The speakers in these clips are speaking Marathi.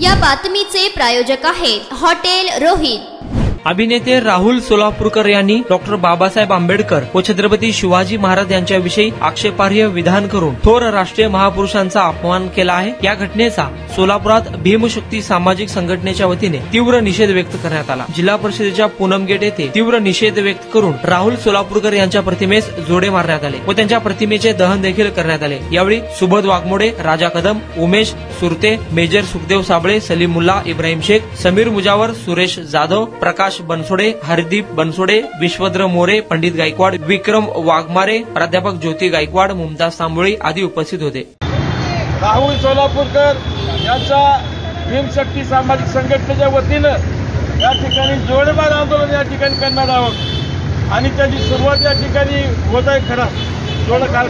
या बातमीचे प्रायोजक आहेत हॉटेल रोहित। अभिनेते राहुल सोलापूरकर यांनी डॉक्टर बाबासाहेब आंबेडकर व छत्रपती शिवाजी महाराज यांच्याविषयी आक्षेपार्ह विधान करून थोर राष्ट्रीय महापुरुषांचा अपमान केला आहे। या घटनेचा सोलापुरात भीमशक्ती सामाजिक संघटनेच्या वतीने तीव्र निषेध व्यक्त करण्यात आला। जिल्हा परिषदेच्या पूनम गेट येथे तीव्र निषेध व्यक्त करून राहुल सोलापूरकर यांच्या प्रतिमेस जोडे मारण्यात आले व त्यांच्या प्रतिमेचे दहन देखील करण्यात आले। यावेळी सुबोध वाघमोडे, राजा कदम, उमेश सुरते, मेजर सुखदेव साबळे, सलीम मुल्ला, इब्राहिम शेख, समीर मुजावर, सुरेश जाधव, प्रकाश बनसोडे, हरदीप बनसोडे, विश्वद्र मोरे, पंडित गायकवाड, विक्रम वाघमारे, प्राध्यापक ज्योती गायकवाड, मुमताज तांबोळी आदी उपस्थित होते। राहुल सोलापूरकर यांच्या भीमशक्ती सामाजिक संघटनेच्या वतीनं या ठिकाणी जोडमार आंदोलन या ठिकाणी करणार आहोत आणि त्याची सुरुवात या ठिकाणी होत आहे। खरा जोड काल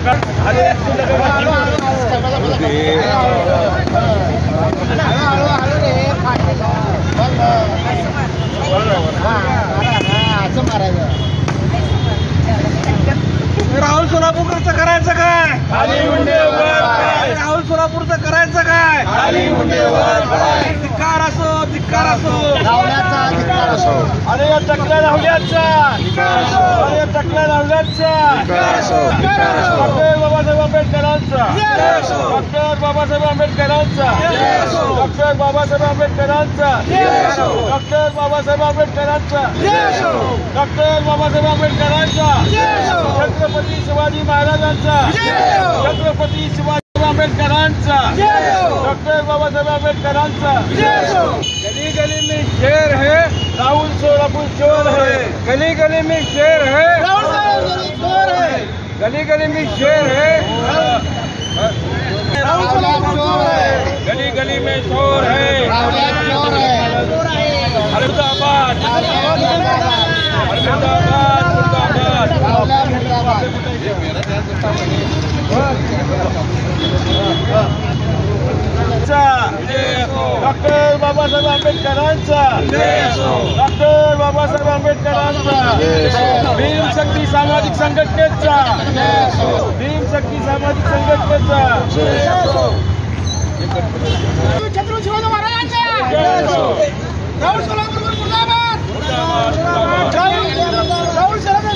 राहुल सोलापूरचं करायचं काय? राहुल सोलापूरचं करायचं काय? धिक्कार असो, धिक्कार असो, अरे या टकल्या राहुल्याचा, अरे या टकल्या राहुल्याचा, डॉक्टर बाबासाहेब आंबेडकरांचा, डॉक्टर बाबासाहेब आंबेडकरांचा, डॉक्टर बाबासाहेब आंबेडकरांचा, डॉक्टर बाबासाहेब आंबेडकरांचा, डॉक्टर बाबासाहेब आंबेडकरांचा, छत्रपती शिवाजी महाराजांचा, छत्रपती शिवाजी आंबेडकरांचा, डॉक्टर बाबासाहेब आंबेडकरांचा। गली गली में शेर है राहुल सोलापुर चोर है, गली गली में शेर है गली गली में शेर है गली गली में चोर है। मुर्दाबाद डॉक्टर बाबासाहेब आंबेडकरांचा, डॉक्टर बाबासाहेब आंबेडकरांचा, भीमशक्ती सामाजिक संघटनेचा, भीमशक्ती सामाजिक संघटनेचा, छत्रपती शिवाजी महाराजांचा, राहुल सोलापूरकर मुर्दाबाद, राहुल सोलापूर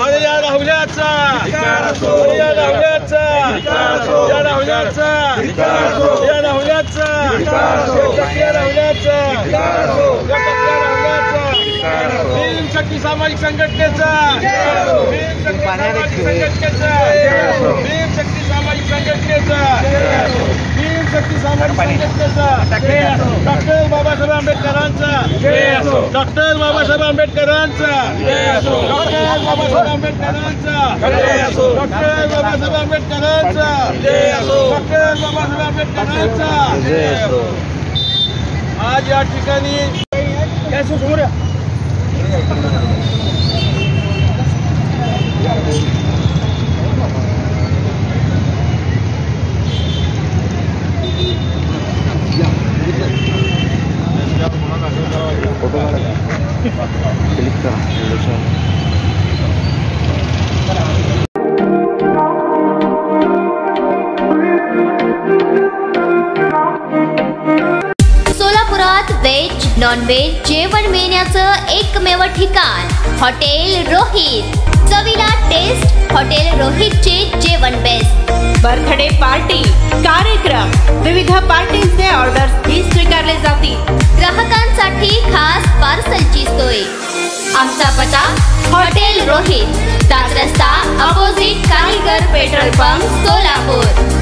अरे या राहुल्याचा, या राहुल्याचा, या राहुल्याचा, या राहुल्याचा, या राहुल्याचा, भीमशक्ती सामाजिक संघटनेचा, भीमशक्ती सामाजिक संघटनेचा, भीमशक्ती सामाजिक संघटनेचा, डॉक्टर बाबासाहेब आंबेडकरांचा, डॉक्टर बाबासाहेब आंबेडकरांचा, डॉक्टर बाबासाहेब आंबेडकरांचा, डॉक्टर बाबासाहेब आंबेडकरांचा, डॉक्टर बाबासाहेब आंबेडकरांचा। आज या ठिकाणी सोलापुरात व्हेज नॉन व्हेज जेवण मिळण्याचं एकमेव ठिकाण हॉटेल रोहित। चवीला टेस्ट हॉटेल रोहितचे जेवण बेस्ट। बर्थडे पार्टी, कार्यक्रम, विविध पार्टींचे ऑर्डर्स ही स्वीकारले जातील। ग्राहकांसाठी खास पार्सलची सोय। आमचा पत्ता हॉटेल रोहित, 7 रस्ता अपोजिट कारीगर पेट्रोल पंप, सोलापूर।